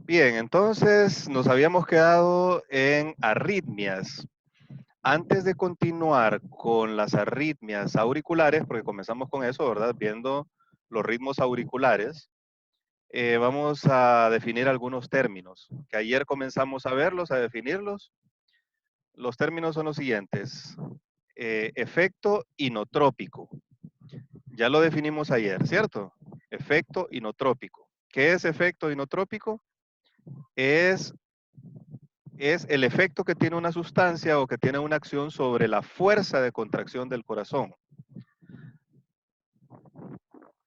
Bien, entonces nos habíamos quedado en arritmias. Antes de continuar con las arritmias auriculares, porque comenzamos con eso, ¿verdad? Viendo los ritmos auriculares, vamos a definir algunos términos, que ayer comenzamos a verlos, a definirlos. Los términos son los siguientes. Efecto inotrópico. Ya lo definimos ayer, ¿cierto? Efecto inotrópico. ¿Qué es efecto inotrópico? Es es el efecto que tiene una sustancia o que tiene una acción sobre la fuerza de contracción del corazón.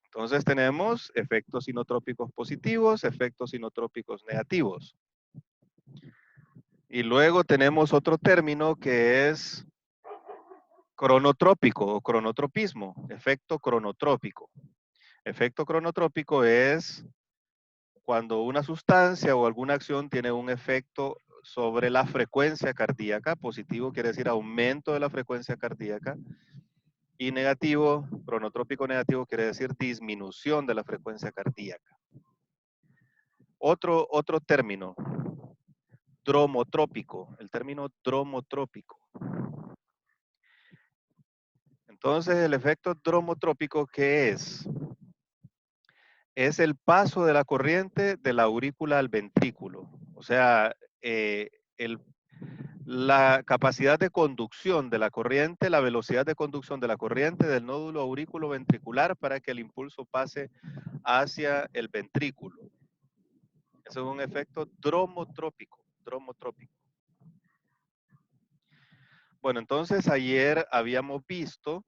Entonces tenemos efectos inotrópicos positivos, efectos inotrópicos negativos. Y luego tenemos otro término que es cronotrópico o cronotropismo, efecto cronotrópico. Efecto cronotrópico es cuando una sustancia o alguna acción tiene un efecto sobre la frecuencia cardíaca. Positivo quiere decir aumento de la frecuencia cardíaca. Y negativo, cronotrópico negativo quiere decir disminución de la frecuencia cardíaca. Otro término, dromotrópico, el término dromotrópico. Entonces, el efecto dromotrópico, ¿qué es? Es el paso de la corriente de la aurícula al ventrículo. O sea, eh, el, la capacidad de conducción de la corriente, la velocidad de conducción de la corriente del nódulo aurículo-ventricular para que el impulso pase hacia el ventrículo. Eso es un efecto dromotrópico, dromotrópico. Bueno, entonces ayer habíamos visto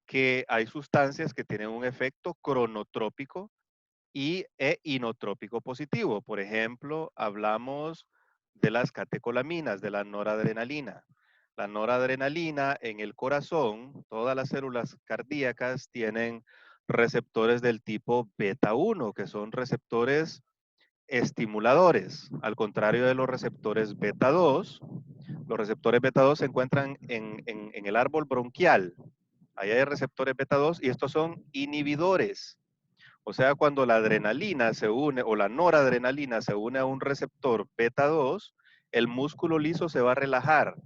que hay sustancias que tienen un efecto cronotrópico e inotrópico positivo. Por ejemplo, hablamos de las catecolaminas, de la noradrenalina. La noradrenalina en el corazón, todas las células cardíacas tienen receptores del tipo beta 1, que son receptores estimuladores, al contrario de los receptores beta 2. Los receptores beta 2 se encuentran en el árbol bronquial. Ahí hay receptores beta 2 y estos son inhibidores. O sea, cuando la adrenalina se une o la noradrenalina se une a un receptor beta 2, el músculo liso se va a relajar.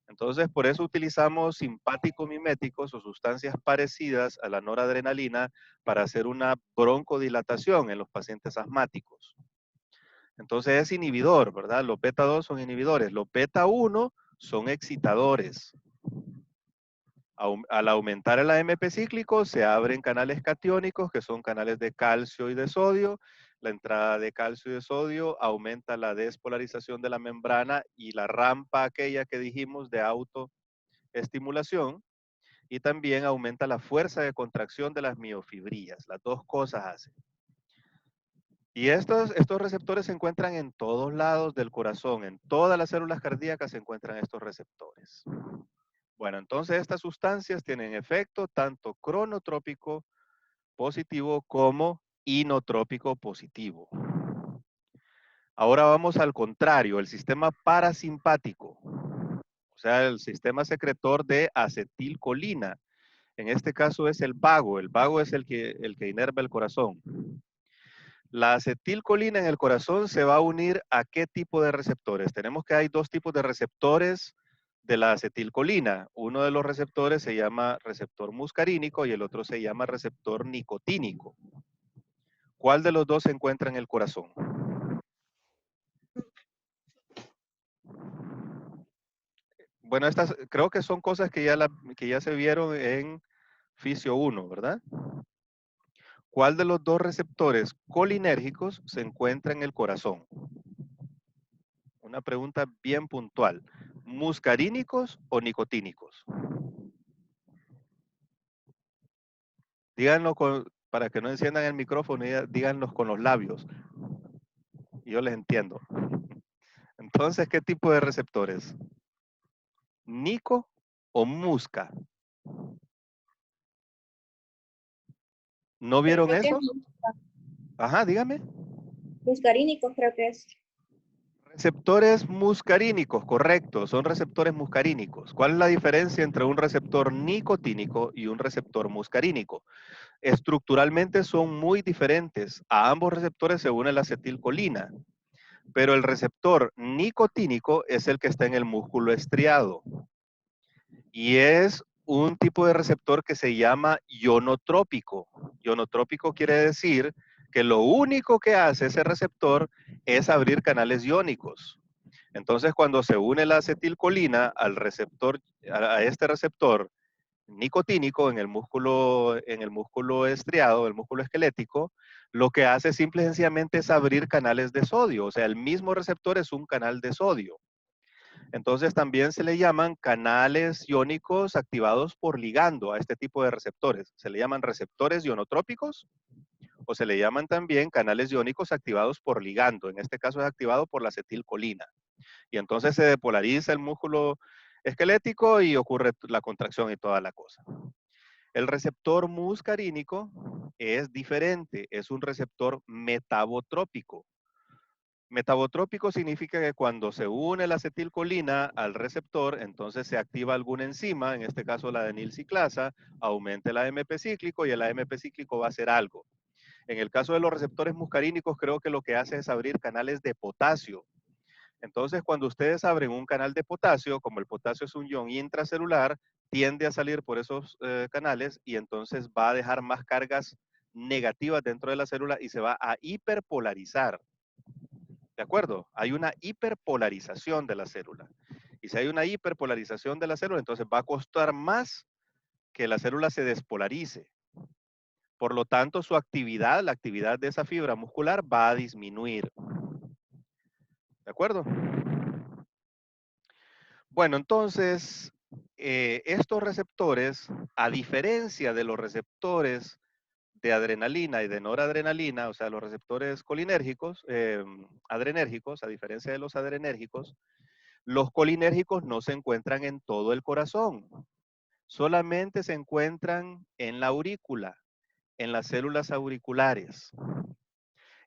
Entonces, por eso utilizamos simpáticos miméticos o sustancias parecidas a la noradrenalina para hacer una broncodilatación en los pacientes asmáticos. Entonces es inhibidor, ¿verdad? Los beta 2 son inhibidores. Los beta 1 son excitadores. Al aumentar el AMP cíclico se abren canales catiónicos que son canales de calcio y de sodio. La entrada de calcio y de sodio aumenta la despolarización de la membrana y la rampa aquella que dijimos de autoestimulación. Y también aumenta la fuerza de contracción de las miofibrillas. Las dos cosas hacen. Y estos receptores se encuentran en todos lados del corazón, en todas las células cardíacas se encuentran estos receptores. Bueno, entonces estas sustancias tienen efecto tanto cronotrópico positivo como inotrópico positivo. Ahora vamos al contrario, el sistema parasimpático, o sea, el sistema secretor de acetilcolina. En este caso es el vago es el que inerva el corazón. La acetilcolina en el corazón se va a unir a qué tipo de receptores. Tenemos que hay dos tipos de receptores de la acetilcolina. Uno de los receptores se llama receptor muscarínico y el otro se llama receptor nicotínico. ¿Cuál de los dos se encuentra en el corazón? Bueno, estas creo que son cosas que ya se vieron en Fisio 1, ¿verdad? ¿Cuál de los dos receptores colinérgicos se encuentra en el corazón? Una pregunta bien puntual. ¿Muscarínicos o nicotínicos? Díganlo para que no enciendan el micrófono, díganlos con los labios. Yo les entiendo. Entonces, ¿qué tipo de receptores? ¿Nico o musca? ¿No vieron Creo que es eso? Ajá, dígame. muscarínicos, creo que es. Receptores muscarínicos, correcto, son receptores muscarínicos. ¿Cuál es la diferencia entre un receptor nicotínico y un receptor muscarínico? Estructuralmente son muy diferentes. A ambos receptores se une la acetilcolina, pero el receptor nicotínico es el que está en el músculo estriado y es un tipo de receptor que se llama ionotrópico. Ionotrópico quiere decir que lo único que hace ese receptor es abrir canales iónicos. Entonces, cuando se une la acetilcolina al receptor, a este receptor nicotínico en el músculo estriado, el músculo esquelético, lo que hace simple y sencillamente es abrir canales de sodio. O sea, el mismo receptor es un canal de sodio. Entonces, también se le llaman canales iónicos activados por ligando a este tipo de receptores. Se le llaman receptores ionotrópicos o se le llaman también canales iónicos activados por ligando. En este caso es activado por la acetilcolina. Y entonces se depolariza el músculo esquelético y ocurre la contracción y toda la cosa. El receptor muscarínico es diferente, es un receptor metabotrópico. Metabotrópico significa que cuando se une la acetilcolina al receptor, entonces se activa alguna enzima, en este caso la adenilciclasa, aumenta el AMP cíclico y el AMP cíclico va a hacer algo. En el caso de los receptores muscarínicos, creo que lo que hace es abrir canales de potasio. Entonces, cuando ustedes abren un canal de potasio, como el potasio es un ion intracelular, tiende a salir por esos canales y entonces va a dejar más cargas negativas dentro de la célula y se va a hiperpolarizar. ¿De acuerdo? Hay una hiperpolarización de la célula. Y si hay una hiperpolarización de la célula, entonces va a costar más que la célula se despolarice. Por lo tanto, su actividad, la actividad de esa fibra muscular va a disminuir. ¿De acuerdo? Bueno, entonces, estos receptores, a diferencia de los receptores de adrenalina y de noradrenalina, o sea, los receptores colinérgicos, adrenérgicos, a diferencia de los adrenérgicos, los colinérgicos no se encuentran en todo el corazón, solamente se encuentran en la aurícula, en las células auriculares.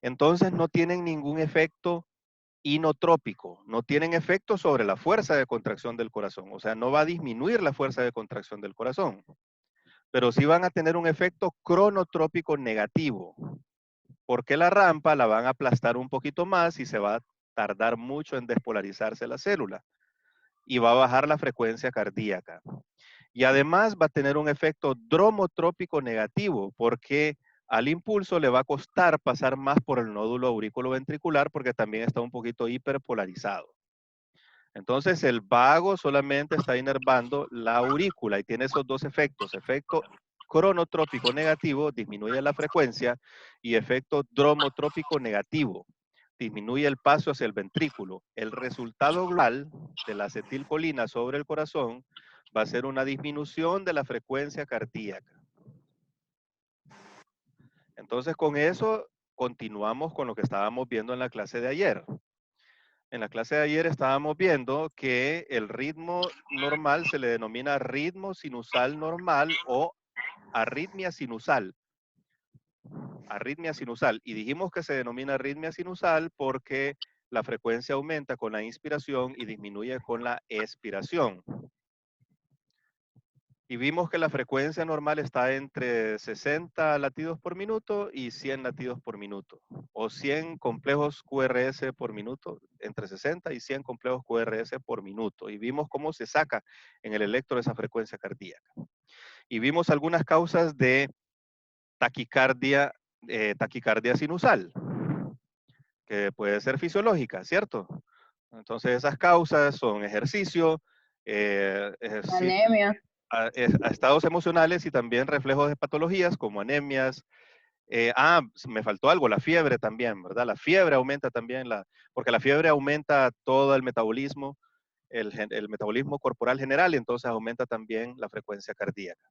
Entonces no tienen ningún efecto inotrópico, no tienen efecto sobre la fuerza de contracción del corazón, o sea, no va a disminuir la fuerza de contracción del corazón, pero sí van a tener un efecto cronotrópico negativo, porque la rampa la van a aplastar un poquito más y se va a tardar mucho en despolarizarse la célula y va a bajar la frecuencia cardíaca. Y además va a tener un efecto dromotrópico negativo, porque al impulso le va a costar pasar más por el nódulo aurículo-ventricular porque también está un poquito hiperpolarizado. Entonces el vago solamente está inervando la aurícula y tiene esos dos efectos, efecto cronotrópico negativo, disminuye la frecuencia, y efecto dromotrópico negativo, disminuye el paso hacia el ventrículo. El resultado global de la acetilcolina sobre el corazón va a ser una disminución de la frecuencia cardíaca. Entonces con eso continuamos con lo que estábamos viendo en la clase de ayer. En la clase de ayer estábamos viendo que el ritmo normal se le denomina ritmo sinusal normal o arritmia sinusal. Arritmia sinusal. Y dijimos que se denomina arritmia sinusal porque la frecuencia aumenta con la inspiración y disminuye con la expiración. Y vimos que la frecuencia normal está entre 60 latidos por minuto y 100 latidos por minuto, o 100 complejos QRS por minuto, entre 60 y 100 complejos QRS por minuto. Y vimos cómo se saca en el electro esa frecuencia cardíaca. Y vimos algunas causas de taquicardia, taquicardia sinusal, que puede ser fisiológica, ¿cierto? Entonces esas causas son ejercicio, Anemia. a estados emocionales y también reflejos de patologías como anemias. Me faltó algo, la fiebre también, ¿verdad? La fiebre aumenta también, porque la fiebre aumenta todo el metabolismo, el metabolismo corporal general y entonces aumenta también la frecuencia cardíaca.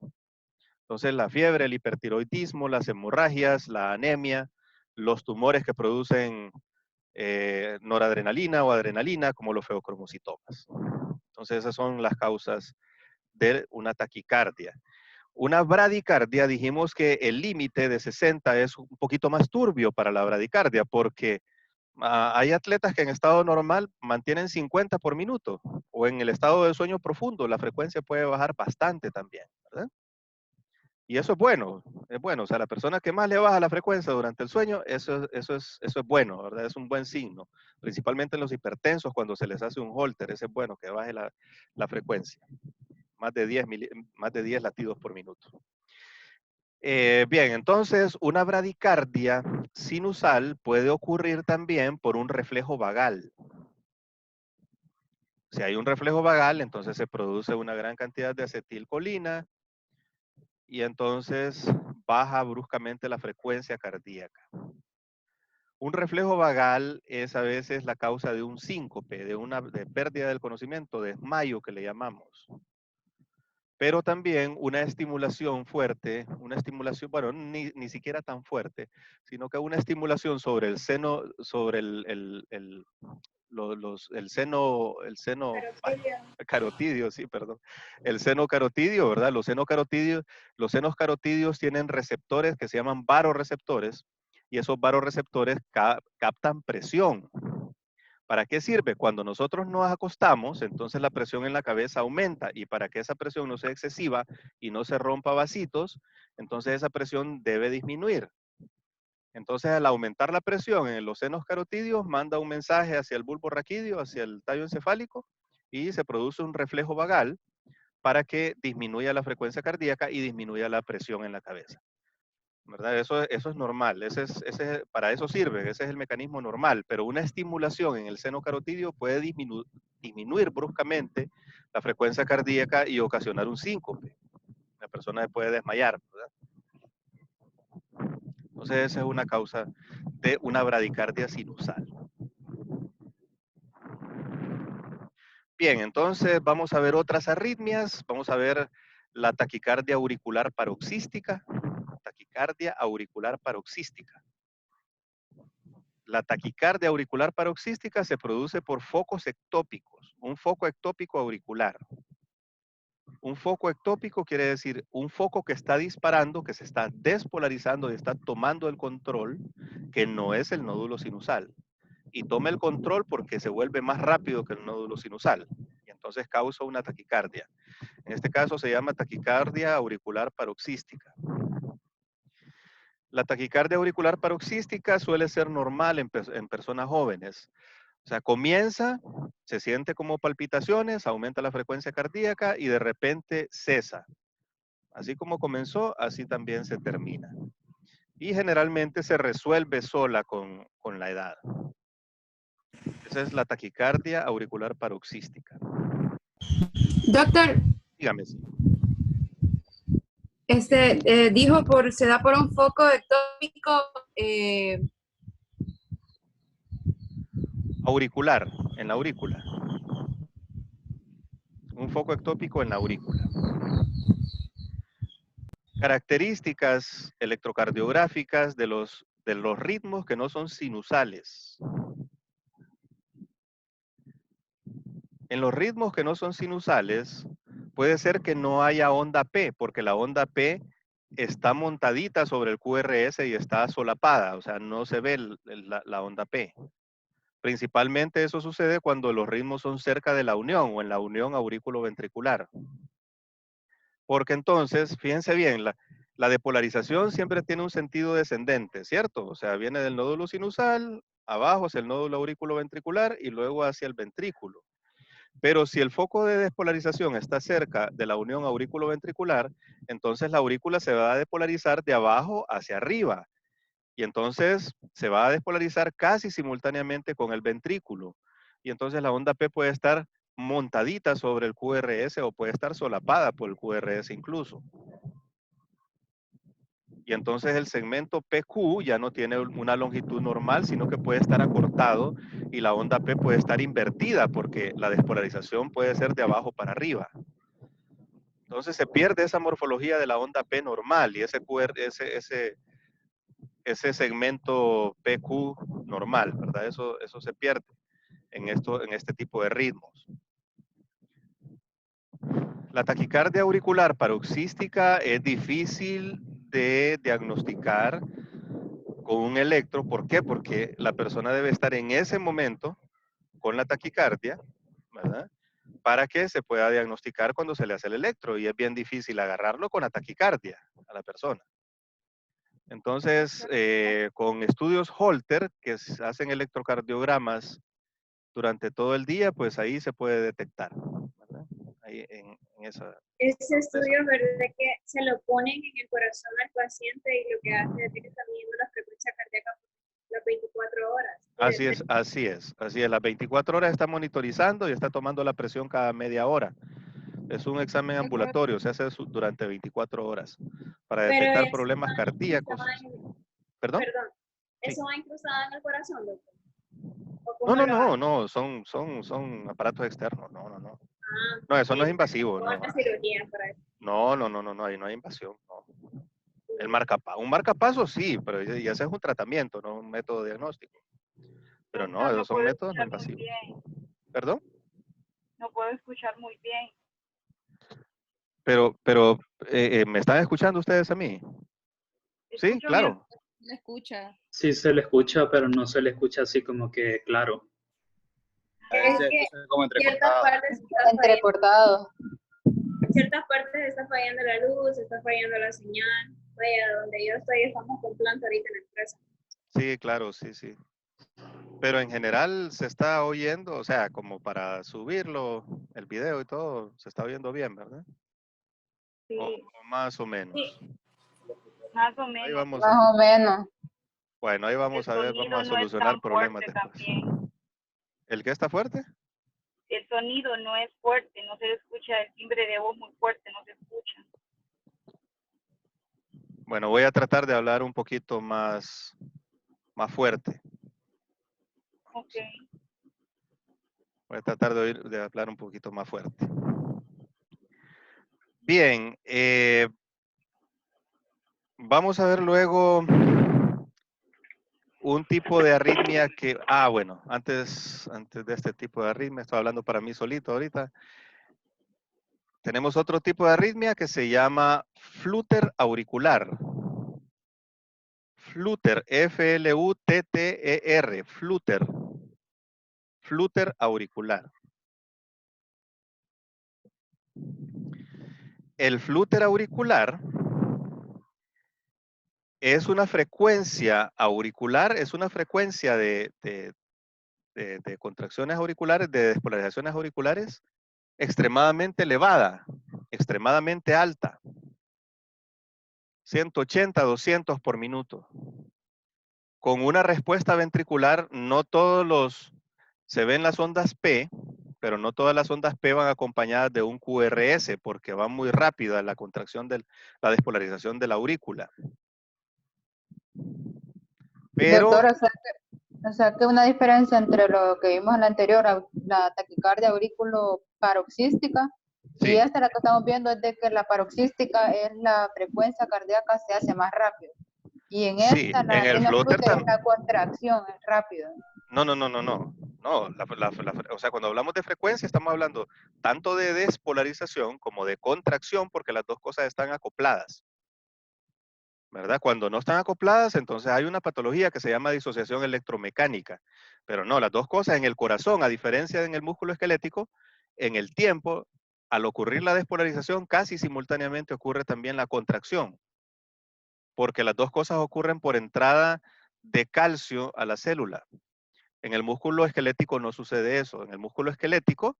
Entonces la fiebre, el hipertiroidismo, las hemorragias, la anemia, los tumores que producen noradrenalina o adrenalina, como los feocromocitomas. Entonces esas son las causas de una taquicardia. Una bradicardia, dijimos que el límite de 60 es un poquito más turbio para la bradicardia, porque Hay atletas que en estado normal mantienen 50 por minuto, o en el estado de sueño profundo la frecuencia puede bajar bastante también, ¿verdad? Y eso es bueno, o sea, la persona que más le baja la frecuencia durante el sueño, eso es bueno, ¿verdad? Es un buen signo, principalmente en los hipertensos cuando se les hace un holter, ese es bueno, que baje la frecuencia, más de 10, más de 10 latidos por minuto. Bien, entonces una bradicardia sinusal puede ocurrir también por un reflejo vagal. Si hay un reflejo vagal, entonces se produce una gran cantidad de acetilcolina y entonces baja bruscamente la frecuencia cardíaca. Un reflejo vagal es a veces la causa de un síncope, de pérdida del conocimiento, de desmayo que le llamamos. Pero también una estimulación fuerte, una estimulación, bueno, ni siquiera tan fuerte, sino que una estimulación sobre el seno, sobre el seno carotidio, sí, perdón, el seno carotidio, ¿verdad? Los senos carotidios tienen receptores que se llaman varoreceptores y esos varoreceptores captan presión. ¿Para qué sirve? Cuando nosotros nos acostamos, entonces la presión en la cabeza aumenta y para que esa presión no sea excesiva y no se rompa vasitos, entonces esa presión debe disminuir. Entonces al aumentar la presión en los senos carotidios, manda un mensaje hacia el bulbo raquídeo, hacia el tallo encefálico y se produce un reflejo vagal para que disminuya la frecuencia cardíaca y disminuya la presión en la cabeza. ¿Verdad? Eso es normal, para eso sirve, ese es el mecanismo normal, pero una estimulación en el seno carotidio puede disminuir bruscamente la frecuencia cardíaca y ocasionar un síncope. La persona se puede desmayar, ¿verdad? Entonces esa es una causa de una bradicardia sinusal. Bien, entonces vamos a ver otras arritmias, vamos a ver la taquicardia auricular paroxística, taquicardia auricular paroxística. La taquicardia auricular paroxística se produce por focos ectópicos, un foco ectópico auricular. Un foco ectópico quiere decir un foco que está disparando, que se está despolarizando y está tomando el control, que no es el nódulo sinusal. Y toma el control porque se vuelve más rápido que el nódulo sinusal. Y entonces causa una taquicardia. En este caso se llama taquicardia auricular paroxística. La taquicardia auricular paroxística suele ser normal en personas jóvenes. O sea, comienza, se siente como palpitaciones, aumenta la frecuencia cardíaca y de repente cesa. Así como comenzó, así también se termina. Y generalmente se resuelve sola con la edad. Esa es la taquicardia auricular paroxística. Doctor, Dígame si. dijo se da por un foco ectópico. Auricular, en la aurícula. Un foco ectópico en la aurícula. Características electrocardiográficas de los ritmos que no son sinusales. En los ritmos que no son sinusales, puede ser que no haya onda P, porque la onda P está montadita sobre el QRS y está solapada, o sea, no se ve la onda P. Principalmente eso sucede cuando los ritmos son cerca de la unión o en la unión aurículo-ventricular. Porque entonces, fíjense bien, la depolarización siempre tiene un sentido descendente, ¿cierto? O sea, viene del nódulo sinusal, abajo hacia el nódulo auriculo-ventricular y luego hacia el ventrículo. Pero si el foco de despolarización está cerca de la unión aurículo-ventricular, entonces la aurícula se va a despolarizar de abajo hacia arriba. Y entonces se va a despolarizar casi simultáneamente con el ventrículo. Y entonces la onda P puede estar montadita sobre el QRS o puede estar solapada por el QRS incluso. Y entonces el segmento PQ ya no tiene una longitud normal, sino que puede estar acortado y la onda P puede estar invertida porque la despolarización puede ser de abajo para arriba. Entonces se pierde esa morfología de la onda P normal y ese segmento PQ normal, ¿verdad? Eso se pierde en este tipo de ritmos. La taquicardia auricular paroxística es difícil de diagnosticar con un electro. ¿Por qué? Porque la persona debe estar en ese momento con la taquicardia, ¿verdad? Para que se pueda diagnosticar cuando se le hace el electro. Y es bien difícil agarrarlo con la taquicardia a la persona. Entonces, con estudios Holter, que hacen electrocardiogramas durante todo el día, pues ahí se puede detectar, ¿verdad? Ahí en esa, Ese de esa. estudio, ¿verdad? Que se lo ponen en el corazón al paciente y lo que hace es que está midiendo la frecuencia cardíaca las 24 horas. Así es, así es, así es. Las 24 horas está monitorizando y está tomando la presión cada media hora. Es un examen ambulatorio, se hace durante 24 horas para Pero detectar eso problemas va cardíacos. incrustada en, ¿Perdón? perdón, Sí. eso va incrustada en el corazón, doctor. ¿O No, cómo no, lo no, hace? no, son aparatos externos. No, no, no. Ah, No, eso no es sí, invasivo, toda no. la cirugía para eso. No, no, no, no, no, ahí no hay invasión. No. Un marcapaso sí, pero ya ese es un tratamiento, no un método diagnóstico. Pero no, Doctor, esos no son puedo métodos no escuchar muy invasivos. bien. ¿Perdón? No puedo escuchar muy bien. Pero, ¿me están escuchando ustedes a mí? Sí, Escucho bien. claro. Le escucha. Sí se le escucha, pero no se le escucha así como que claro. Es que Como ciertas entrecortado. partes está fallando, Entrecortado. ciertas partes está fallando la luz, está fallando la señal. Vaya, donde yo estoy estamos con planta ahorita en la empresa. Sí, claro, sí, sí. Pero en general se está oyendo, o sea, como para subirlo, el video y todo, se está oyendo bien, ¿verdad? Sí, O más o menos. Sí. más o Ahí menos. vamos Más o menos. bueno, ahí El vamos a ver, vamos sonido a no es solucionar tan problemas fuerte después. también. ¿El qué está fuerte? El sonido no es fuerte, no se escucha el timbre de voz muy fuerte, no se escucha. Bueno, voy a tratar de hablar un poquito más fuerte. Ok. Voy a tratar de hablar un poquito más fuerte. Bien, vamos a ver luego un tipo de arritmia que, bueno, antes de este tipo de arritmia, estoy hablando para mí solito ahorita. Tenemos otro tipo de arritmia que se llama flúter auricular. Flúter, F-L-U-T-T-E-R, flúter. Flúter auricular. El flúter auricular es una frecuencia auricular, es una frecuencia de contracciones auriculares, de despolarizaciones auriculares extremadamente elevada, extremadamente alta. 180, 200 por minuto. Con una respuesta ventricular, no todos los, se ven las ondas P, pero no todas las ondas P van acompañadas de un QRS porque va muy rápida la contracción de la despolarización de la aurícula. Pero Doctor, o sea que una diferencia entre lo que vimos en la anterior, la taquicardia aurículo-paroxística, y sí, esta la que estamos viendo es de que la paroxística es la frecuencia cardíaca se hace más rápido. Y en sí, esta, en el en la flúter flúter, es la contracción, es rápido. no, no, no, no, no. No, o sea, cuando hablamos de frecuencia estamos hablando tanto de despolarización como de contracción porque las dos cosas están acopladas. ¿Verdad? Cuando no están acopladas, entonces hay una patología que se llama disociación electromecánica. Pero no, las dos cosas en el corazón, a diferencia de en el músculo esquelético, en el tiempo, al ocurrir la despolarización, casi simultáneamente ocurre también la contracción, porque las dos cosas ocurren por entrada de calcio a la célula. En el músculo esquelético no sucede eso. En el músculo esquelético,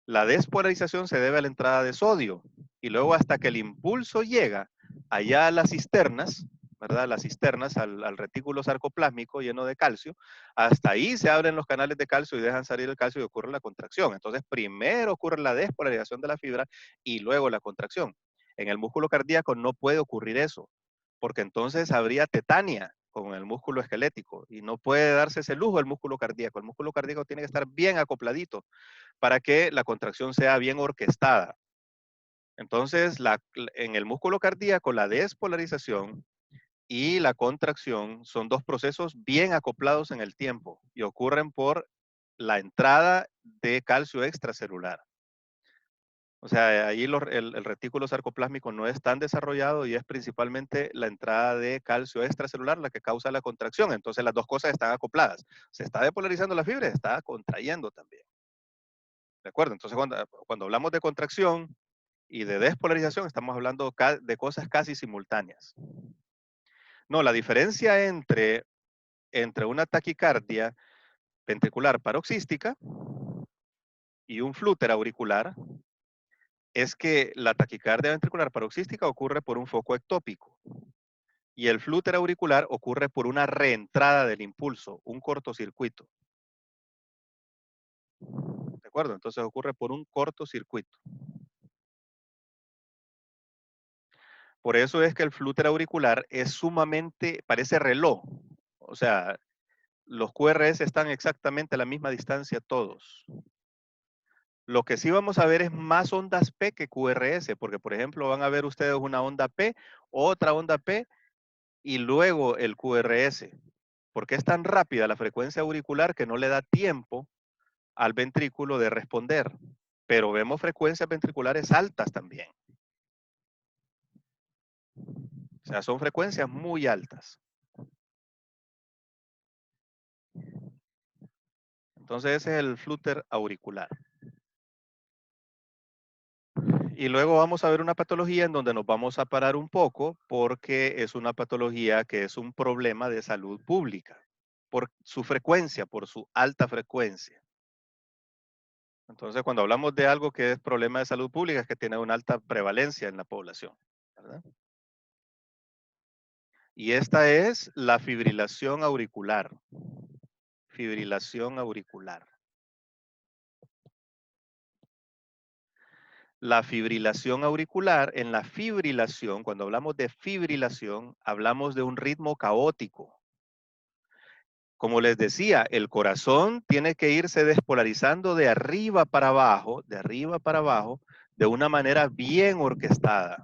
la despolarización se debe a la entrada de sodio y luego hasta que el impulso llega allá a las cisternas, ¿verdad? Las cisternas, al retículo sarcoplásmico lleno de calcio, hasta ahí se abren los canales de calcio y dejan salir el calcio y ocurre la contracción. Entonces, primero ocurre la despolarización de la fibra y luego la contracción. En el músculo cardíaco no puede ocurrir eso, porque entonces habría tetania con el músculo esquelético y no puede darse ese lujo el músculo cardíaco. El músculo cardíaco tiene que estar bien acopladito para que la contracción sea bien orquestada. Entonces, en el músculo cardíaco, la despolarización y la contracción son dos procesos bien acoplados en el tiempo y ocurren por la entrada de calcio extracelular. O sea, ahí el retículo sarcoplásmico no es tan desarrollado y es principalmente la entrada de calcio extracelular la que causa la contracción. Entonces las dos cosas están acopladas. Se está depolarizando la fibra y se está contrayendo también. ¿De acuerdo? Entonces cuando hablamos de contracción y de despolarización estamos hablando de cosas casi simultáneas. No, la diferencia entre una taquicardia ventricular paroxística y un flúter auricular es que la taquicardia ventricular paroxística ocurre por un foco ectópico y el flúter auricular ocurre por una reentrada del impulso, un cortocircuito. ¿De acuerdo? Entonces ocurre por un cortocircuito. Por eso es que el flúter auricular es sumamente, parece reloj. O sea, los QRS están exactamente a la misma distancia todos. Lo que sí vamos a ver es más ondas P que QRS, porque por ejemplo van a ver ustedes una onda P, otra onda P y luego el QRS. Porque es tan rápida la frecuencia auricular que no le da tiempo al ventrículo de responder. Pero vemos frecuencias ventriculares altas también. O sea, son frecuencias muy altas. Entonces ese es el flúter auricular. Y luego vamos a ver una patología en donde nos vamos a parar un poco porque es una patología que es un problema de salud pública por su frecuencia, por su alta frecuencia. Entonces, cuando hablamos de algo que es problema de salud pública, es que tiene una alta prevalencia en la población, ¿verdad? Y esta es la fibrilación auricular. Fibrilación auricular. La fibrilación auricular, en la fibrilación, cuando hablamos de fibrilación, hablamos de un ritmo caótico. Como les decía, el corazón tiene que irse despolarizando de arriba para abajo, de una manera bien orquestada.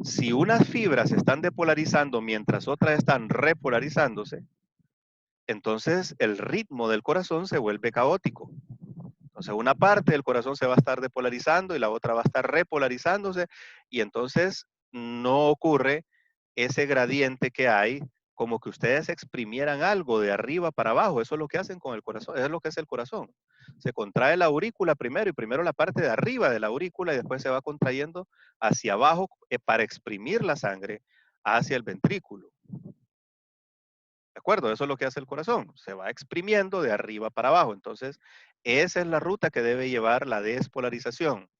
Si unas fibras están depolarizando mientras otras están repolarizándose, entonces el ritmo del corazón se vuelve caótico. Entonces una parte del corazón se va a estar depolarizando y la otra va a estar repolarizándose y entonces no ocurre ese gradiente que hay como que ustedes exprimieran algo de arriba para abajo. Eso es lo que hacen con el corazón, eso es lo que es el corazón. Se contrae la aurícula primero y primero la parte de arriba de la aurícula y después se va contrayendo hacia abajo para exprimir la sangre hacia el ventrículo. ¿De acuerdo? Eso es lo que hace el corazón. Se va exprimiendo de arriba para abajo. Entonces, esa es la ruta que debe llevar la despolarización.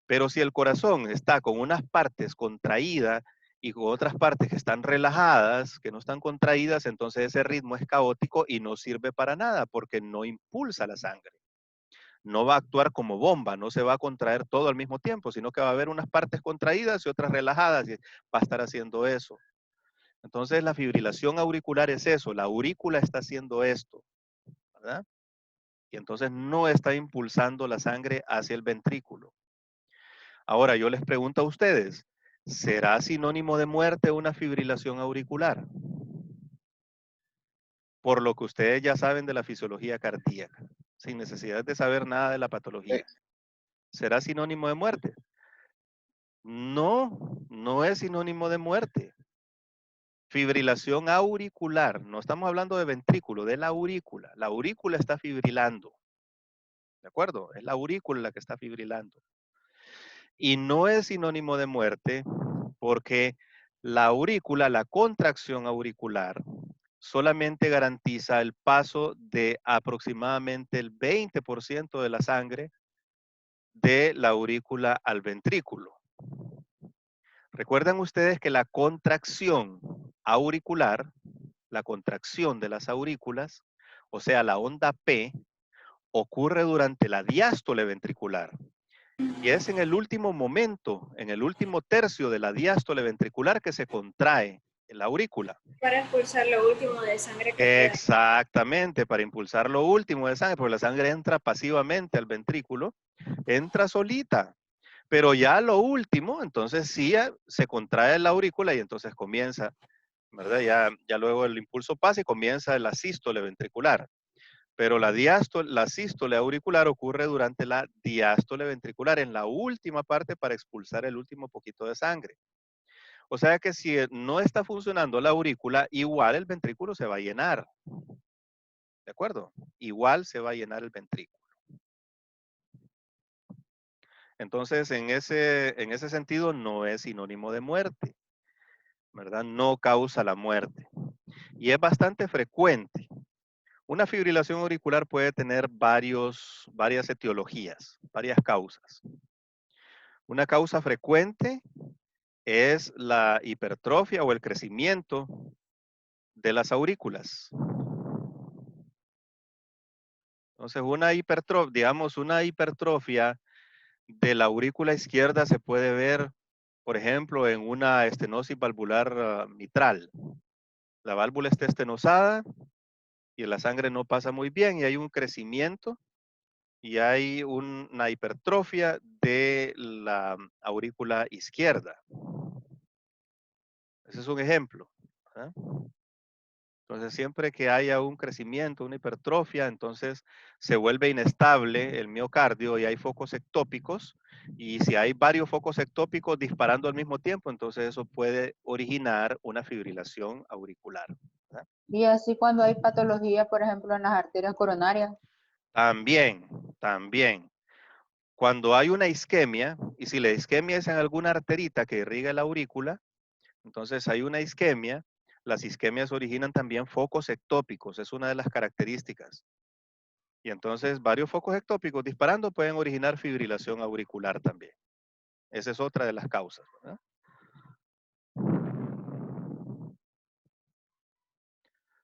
Pero si el corazón está con unas partes contraídas y con otras partes que están relajadas, que no están contraídas, entonces ese ritmo es caótico y no sirve para nada porque no impulsa la sangre. No va a actuar como bomba, no se va a contraer todo al mismo tiempo, sino que va a haber unas partes contraídas y otras relajadas y va a estar haciendo eso. Entonces la fibrilación auricular es eso, la aurícula está haciendo esto, ¿verdad? Y entonces no está impulsando la sangre hacia el ventrículo. Ahora yo les pregunto a ustedes, ¿será sinónimo de muerte una fibrilación auricular? Por lo que ustedes ya saben de la fisiología cardíaca, sin necesidad de saber nada de la patología. ¿Será sinónimo de muerte? No, no es sinónimo de muerte. Fibrilación auricular, no estamos hablando de ventrículo, de la aurícula. La aurícula está fibrilando. ¿De acuerdo? Es la aurícula la que está fibrilando. Y no es sinónimo de muerte porque la aurícula, la contracción auricular, solamente garantiza el paso de aproximadamente el 20% de la sangre de la aurícula al ventrículo. Recuerdan ustedes que la contracción auricular, la contracción de las aurículas, o sea, la onda P, ocurre durante la diástole ventricular. Y es en el último momento, en el último tercio de la diástole ventricular que se contrae la aurícula. Para expulsar lo último de sangre que queda. Exactamente, para impulsar lo último de sangre, porque la sangre entra pasivamente al ventrículo, entra solita. Pero ya lo último, entonces sí se contrae la aurícula y entonces comienza, ¿verdad? Ya luego el impulso pasa y comienza la sístole ventricular. Pero la sístole auricular ocurre durante la diástole ventricular, en la última parte para expulsar el último poquito de sangre. O sea que si no está funcionando la aurícula, igual el ventrículo se va a llenar. ¿De acuerdo? Igual se va a llenar el ventrículo. Entonces, en ese sentido, no es sinónimo de muerte, ¿verdad? No causa la muerte. Y es bastante frecuente. Una fibrilación auricular puede tener varias etiologías, varias causas. Una causa frecuente es la hipertrofia o el crecimiento de las aurículas. Entonces, una hipertrofia de la aurícula izquierda se puede ver, por ejemplo, en una estenosis valvular mitral. La válvula está estenosada y la sangre no pasa muy bien y hay un crecimiento y hay una hipertrofia de la aurícula izquierda. Ese es un ejemplo, ¿verdad? Entonces, siempre que haya un crecimiento, una hipertrofia, entonces se vuelve inestable el miocardio y hay focos ectópicos. Y si hay varios focos ectópicos disparando al mismo tiempo, entonces eso puede originar una fibrilación auricular, ¿verdad? Y así cuando hay patología, por ejemplo, en las arterias coronarias. También. Cuando hay una isquemia, y si la isquemia es en alguna arterita que irriga la aurícula, entonces hay una isquemia. Las isquemias originan también focos ectópicos, es una de las características. Y entonces varios focos ectópicos disparando pueden originar fibrilación auricular también. Esa es otra de las causas, ¿verdad?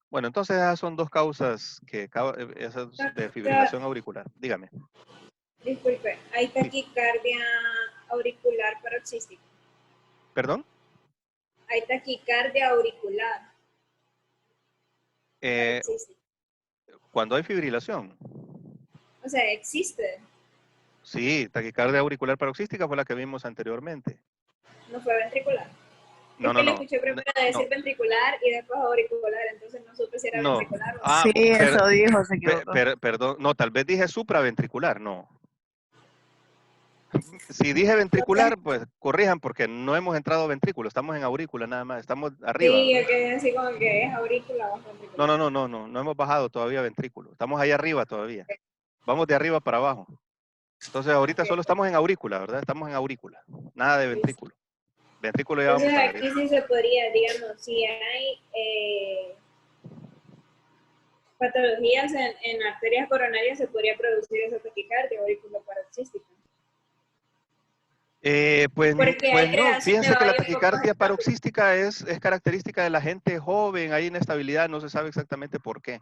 Bueno, entonces esas son dos causas esas de fibrilación auricular. Dígame. Disculpe, ¿hay taquicardia auricular paroxística? ¿Perdón? Hay taquicardia auricular Eh, paroxística. Cuando hay fibrilación. O sea, existe. Sí, taquicardia auricular paroxística fue la que vimos anteriormente. No fue ventricular. No, Es no, que le no. escuché primero decir No, ventricular y después auricular, entonces no supe si era no. ventricular o Ah, Sí, eso dijo, se equivocó. perdón. No, tal vez dije supraventricular, no. Si dije ventricular, entonces, pues corrijan porque no hemos entrado a ventrículo, estamos en aurícula nada más, estamos arriba, sí, ¿verdad? yo quedé así como que es aurícula o es ventricular. No hemos bajado todavía a ventrículo, estamos ahí arriba todavía. Vamos de arriba para abajo. Entonces ahorita Okay. solo estamos en aurícula, ¿verdad? Estamos en aurícula, nada de ventrículo. Ventrículo ya Entonces vamos a ver. aquí sí se podría, digamos, si hay patologías en arterias coronarias, se podría producir esa taquicardia auriculoparoxística. Pues Porque hay no, creación de fíjense que la varios focos taquicardia ectópicos. paroxística es característica de la gente joven, hay inestabilidad, no se sabe exactamente por qué.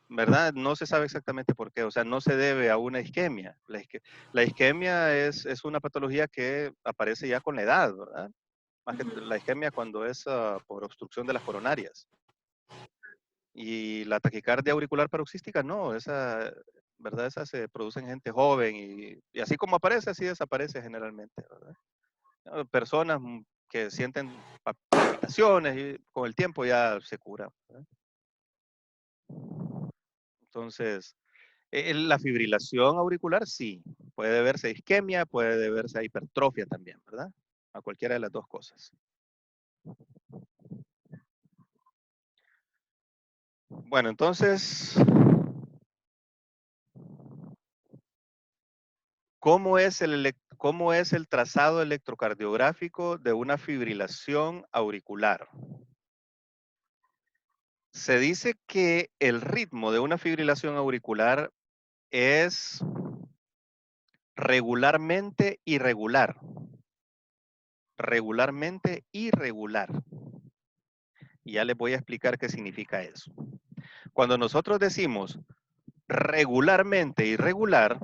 ¿Verdad? No se sabe exactamente por qué, o sea, no se debe a una isquemia. La isquemia es una patología que aparece ya con la edad, ¿verdad? Más que la isquemia cuando es por obstrucción de las coronarias. Y la taquicardia auricular paroxística, no, ¿verdad? Esa se produce en gente joven y así como aparece, así desaparece generalmente, ¿verdad? Personas que sienten palpitaciones y con el tiempo ya se cura, ¿verdad? Entonces, la fibrilación auricular sí, puede deberse a isquemia, puede deberse a hipertrofia también, ¿verdad? A cualquiera de las dos cosas. Bueno, entonces, ¿cómo es el trazado electrocardiográfico de una fibrilación auricular? Se dice que el ritmo de una fibrilación auricular es regularmente irregular. Regularmente irregular. Y ya les voy a explicar qué significa eso. Cuando nosotros decimos regularmente irregular,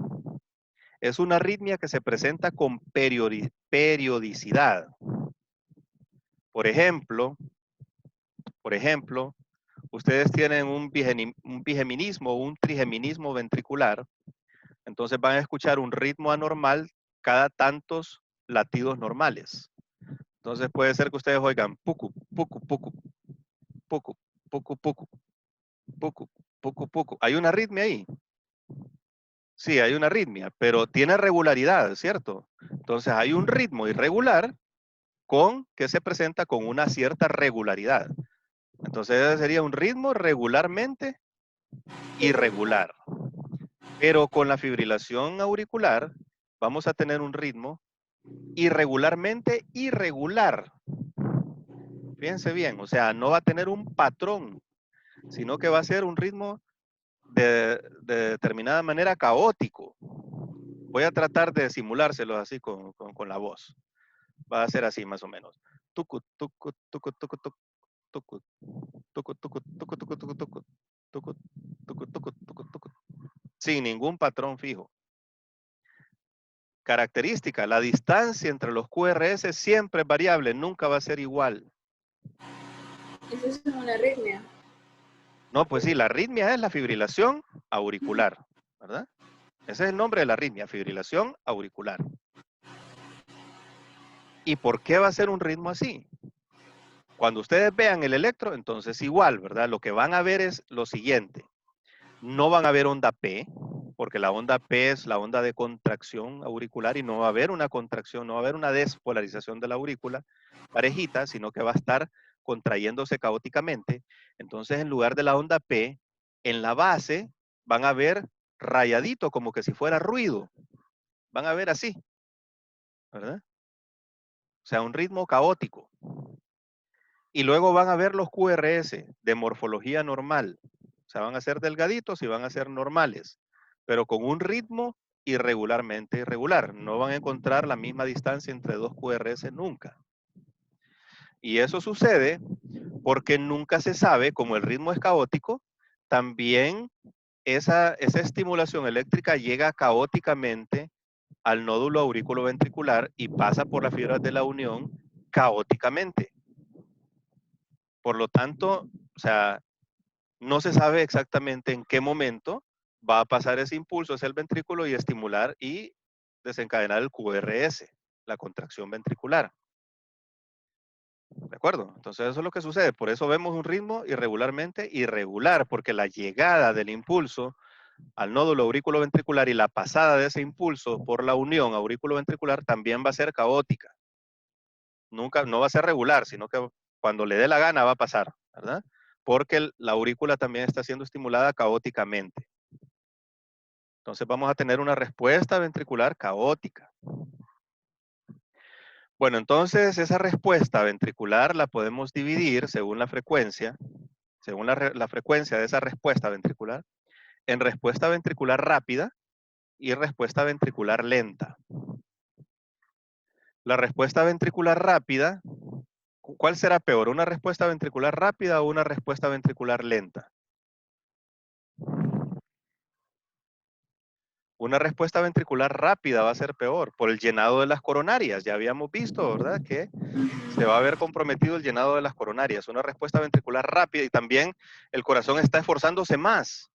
es una arritmia que se presenta con periodicidad. Por ejemplo, ustedes tienen un bigeminismo o un trigeminismo ventricular, entonces van a escuchar un ritmo anormal cada tantos latidos normales. Entonces puede ser que ustedes oigan pucu, pucu, pucu, pucu, pucu, pucu, pucu, Poco a poco. ¿Hay una arritmia ahí? Sí, hay una arritmia, pero tiene regularidad, ¿cierto? Entonces hay un ritmo irregular que se presenta con una cierta regularidad. Entonces ese sería un ritmo regularmente irregular. Pero con la fibrilación auricular vamos a tener un ritmo irregularmente irregular. Fíjense bien, o sea, no va a tener un patrón, sino que va a ser un ritmo de determinada manera caótico. Voy a tratar de simulárselos así con la voz. Va a ser así más o menos. Tucu, tucu, tucu, tucu, tucu, tucu, tucu, tucu, tucu, tucu, tucu, tucu, tucu, tucu, tucu, tucu, tucu. Sin ningún patrón fijo. Característica, la distancia entre los QRS siempre es variable, nunca va a ser igual. Eso es una arritmia. No, pues sí, la arritmia es la fibrilación auricular, ¿verdad? Ese es el nombre de la arritmia, fibrilación auricular. ¿Y por qué va a ser un ritmo así? Cuando ustedes vean el electro, entonces igual, ¿verdad? Lo que van a ver es lo siguiente. No van a ver onda P, porque la onda P es la onda de contracción auricular y no va a haber una contracción, no va a haber una despolarización de la aurícula parejita, sino que va a estar contrayéndose caóticamente. Entonces, en lugar de la onda P, en la base van a ver rayadito, como que si fuera ruido. Van a ver así, ¿verdad? O sea, un ritmo caótico. Y luego van a ver los QRS de morfología normal. O sea, van a ser delgaditos y van a ser normales, pero con un ritmo irregularmente irregular. No van a encontrar la misma distancia entre dos QRS nunca. Y eso sucede porque nunca se sabe, como el ritmo es caótico, también esa estimulación eléctrica llega caóticamente al nódulo auriculoventricular y pasa por las fibras de la unión caóticamente. Por lo tanto, o sea, no se sabe exactamente en qué momento va a pasar ese impulso hacia el ventrículo y estimular y desencadenar el QRS, la contracción ventricular. ¿De acuerdo? Entonces eso es lo que sucede. Por eso vemos un ritmo irregularmente irregular, porque la llegada del impulso al nódulo auriculoventricular y la pasada de ese impulso por la unión auriculoventricular también va a ser caótica. Nunca, no va a ser regular, sino que cuando le dé la gana va a pasar, ¿verdad? Porque la aurícula también está siendo estimulada caóticamente. Entonces vamos a tener una respuesta ventricular caótica. Bueno, entonces esa respuesta ventricular la podemos dividir según la frecuencia de esa respuesta ventricular, en respuesta ventricular rápida y respuesta ventricular lenta. La respuesta ventricular rápida, ¿cuál será peor? ¿Una respuesta ventricular rápida o una respuesta ventricular lenta? Una respuesta ventricular rápida va a ser peor por el llenado de las coronarias. Ya habíamos visto, ¿verdad? Que se va a ver comprometido el llenado de las coronarias. Una respuesta ventricular rápida y también el corazón está esforzándose más.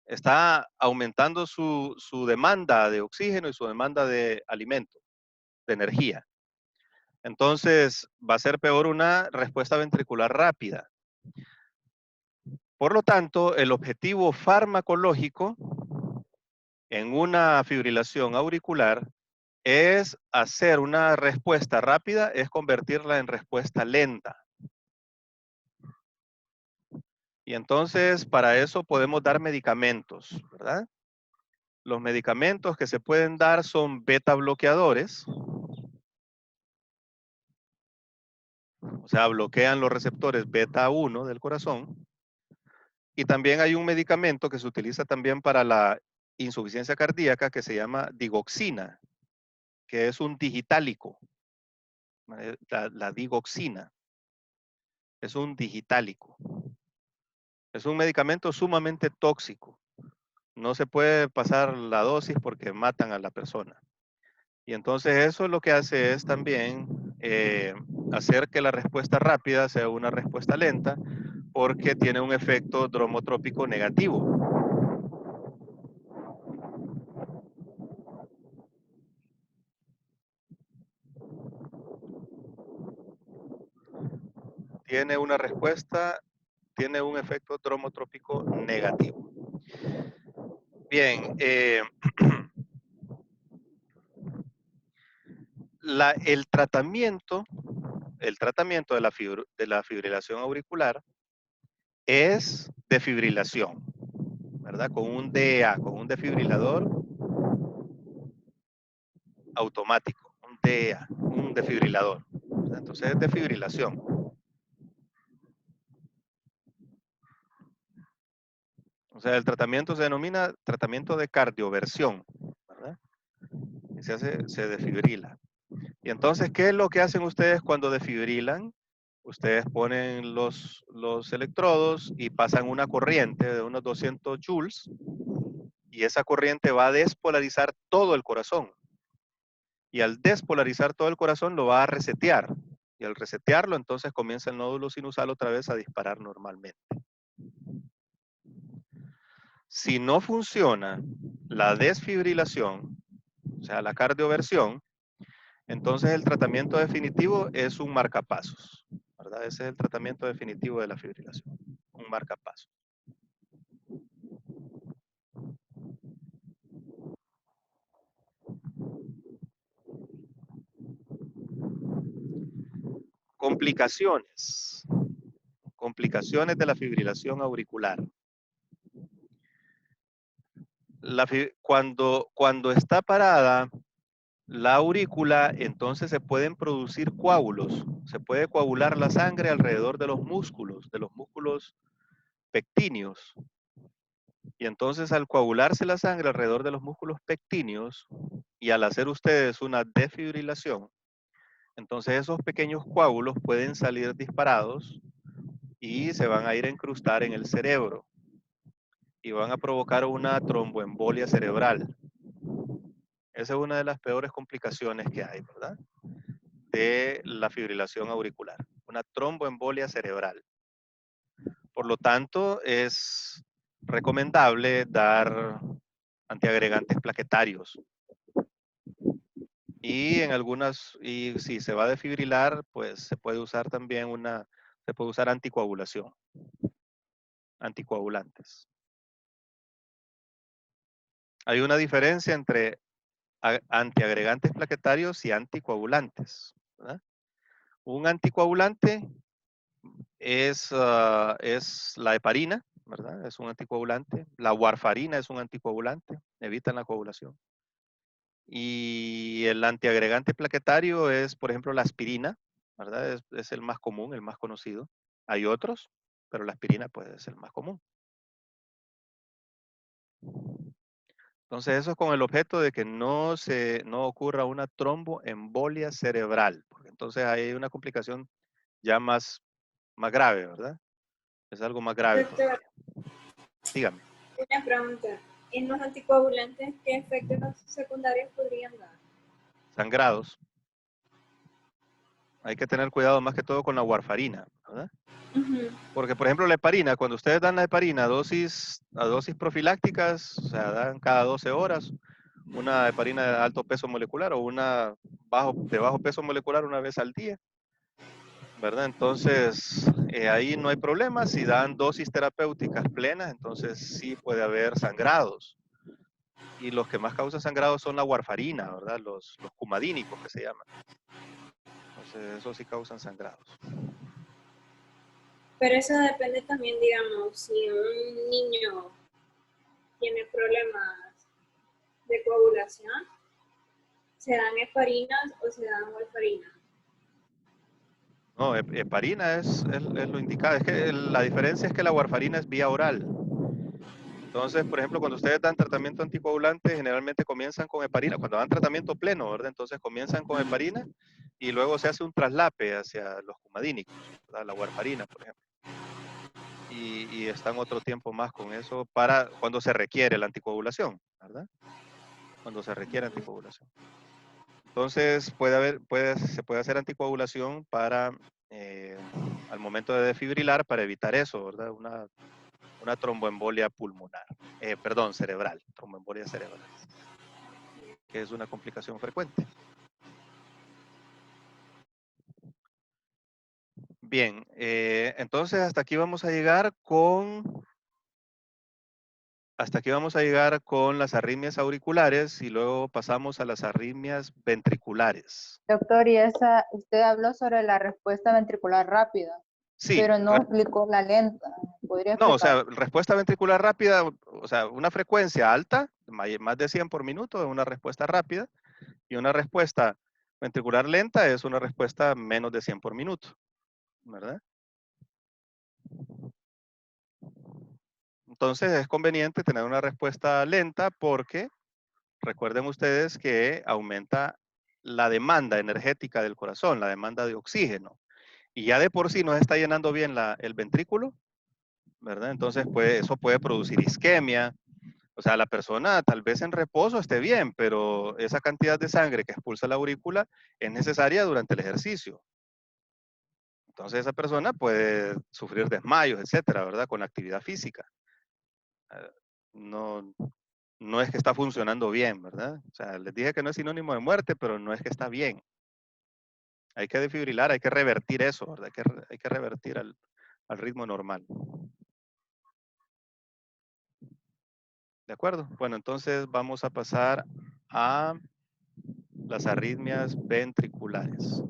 Está aumentando su demanda de oxígeno y su demanda de alimento, de energía. Entonces, va a ser peor una respuesta ventricular rápida. Por lo tanto, el objetivo farmacológico en una fibrilación auricular es hacer una respuesta rápida, es convertirla en respuesta lenta. Y entonces, para eso podemos dar medicamentos, ¿verdad? Los medicamentos que se pueden dar son beta bloqueadores, o sea, bloquean los receptores beta 1 del corazón. Y también hay un medicamento que se utiliza también para la insuficiencia cardíaca que se llama digoxina, que es un digitálico. La digoxina es un digitálico. Es un medicamento sumamente tóxico. No se puede pasar la dosis porque matan a la persona. Y entonces eso lo que hace es también hacer que la respuesta rápida sea una respuesta lenta porque tiene un efecto dromotrópico negativo. Tiene una respuesta tiene un efecto tromotrópico negativo. Bien, el tratamiento de la fibrilación auricular es defibrilación, ¿verdad? Con un DA, con un desfibrilador automático, un DA, un desfibrilador. Entonces es defibrilación. O sea, el tratamiento se denomina tratamiento de cardioversión, ¿verdad? Y se desfibrila. Y entonces, ¿qué es lo que hacen ustedes cuando desfibrilan? Ustedes ponen los electrodos y pasan una corriente de unos 200 joules y esa corriente va a despolarizar todo el corazón. Y al despolarizar todo el corazón lo va a resetear. Y al resetearlo, entonces comienza el nódulo sinusal otra vez a disparar normalmente. Si no funciona la desfibrilación, o sea, la cardioversión, entonces el tratamiento definitivo es un marcapasos, ¿verdad? Ese es el tratamiento definitivo de la fibrilación, un marcapasos. Complicaciones. Complicaciones de la fibrilación auricular. Cuando está parada la aurícula, entonces se pueden producir coágulos. Se puede coagular la sangre alrededor de los músculos pectíneos. Y entonces al coagularse la sangre alrededor de los músculos pectíneos y al hacer ustedes una desfibrilación, entonces esos pequeños coágulos pueden salir disparados y se van a ir a incrustar en el cerebro y van a provocar una tromboembolia cerebral. Esa es una de las peores complicaciones que hay, ¿verdad? De la fibrilación auricular, una tromboembolia cerebral. Por lo tanto, es recomendable dar antiagregantes plaquetarios. Y y si se va a desfibrilar, pues se puede usar también se puede usar anticoagulación, anticoagulantes. Hay una diferencia entre antiagregantes plaquetarios y anticoagulantes, ¿verdad? Un anticoagulante es la heparina, ¿verdad? Es un anticoagulante. La warfarina es un anticoagulante, evitan la coagulación. Y el antiagregante plaquetario es, por ejemplo, la aspirina, ¿verdad? Es el más común, el más conocido. Hay otros, pero la aspirina pues es el más común. Entonces eso es con el objeto de que no ocurra una tromboembolia cerebral, porque entonces hay una complicación ya más grave, ¿verdad? Es algo más grave Doctor, todavía. Dígame. una pregunta. ¿En los anticoagulantes qué efectos secundarios podrían dar? Sangrados. Hay que tener cuidado más que todo con la warfarina, ¿verdad? Porque, por ejemplo, la heparina, cuando ustedes dan la heparina a dosis profilácticas, o sea, dan cada 12 horas, una heparina de alto peso molecular o una de bajo peso molecular una vez al día, ¿verdad? Entonces, ahí no hay problema. Si dan dosis terapéuticas plenas, entonces sí puede haber sangrados. Y los que más causan sangrados son la warfarina, ¿verdad? Los cumadínicos que se llaman. Entonces, esos sí causan sangrados. Pero eso depende también, digamos, si un niño tiene problemas de coagulación, ¿se dan heparinas o se dan warfarina? No, heparina es lo indicado. Es que la diferencia es que la warfarina es vía oral. Entonces, por ejemplo, cuando ustedes dan tratamiento anticoagulante, generalmente comienzan con heparina. Cuando dan tratamiento pleno, ¿verdad? Entonces comienzan con heparina y luego se hace un traslape hacia los cumadínicos, ¿verdad? La warfarina, por ejemplo. Y están otro tiempo más con eso para cuando se requiere la anticoagulación, ¿verdad? Cuando se requiere anticoagulación. Entonces, se puede hacer anticoagulación para al momento de desfibrilar para evitar eso, ¿verdad? Una tromboembolia pulmonar, cerebral, tromboembolia cerebral, que es una complicación frecuente. Bien, entonces hasta aquí vamos a llegar con las arritmias auriculares y luego pasamos a las arritmias ventriculares. Doctor, y usted habló sobre la respuesta ventricular rápida, Sí, pero no explicó la lenta. ¿Podría no, o explicar? sea, respuesta ventricular rápida, o sea, una frecuencia alta, más de 100 por minuto, es una respuesta rápida, y una respuesta ventricular lenta es una respuesta menos de 100 por minuto, ¿verdad? Entonces es conveniente tener una respuesta lenta porque recuerden ustedes que aumenta la demanda energética del corazón, la demanda de oxígeno. Y ya de por sí no se está llenando bien el ventrículo, ¿verdad? Entonces eso puede producir isquemia. O sea, la persona tal vez en reposo esté bien, pero esa cantidad de sangre que expulsa la aurícula es necesaria durante el ejercicio. Entonces esa persona puede sufrir desmayos, etcétera, ¿verdad? Con la actividad física. No, no es que está funcionando bien, ¿verdad? O sea, les dije que no es sinónimo de muerte, pero no es que está bien. Hay que defibrilar, hay que revertir eso, ¿verdad? Hay que revertir al ritmo normal. ¿De acuerdo? Bueno, entonces vamos a pasar a las arritmias ventriculares.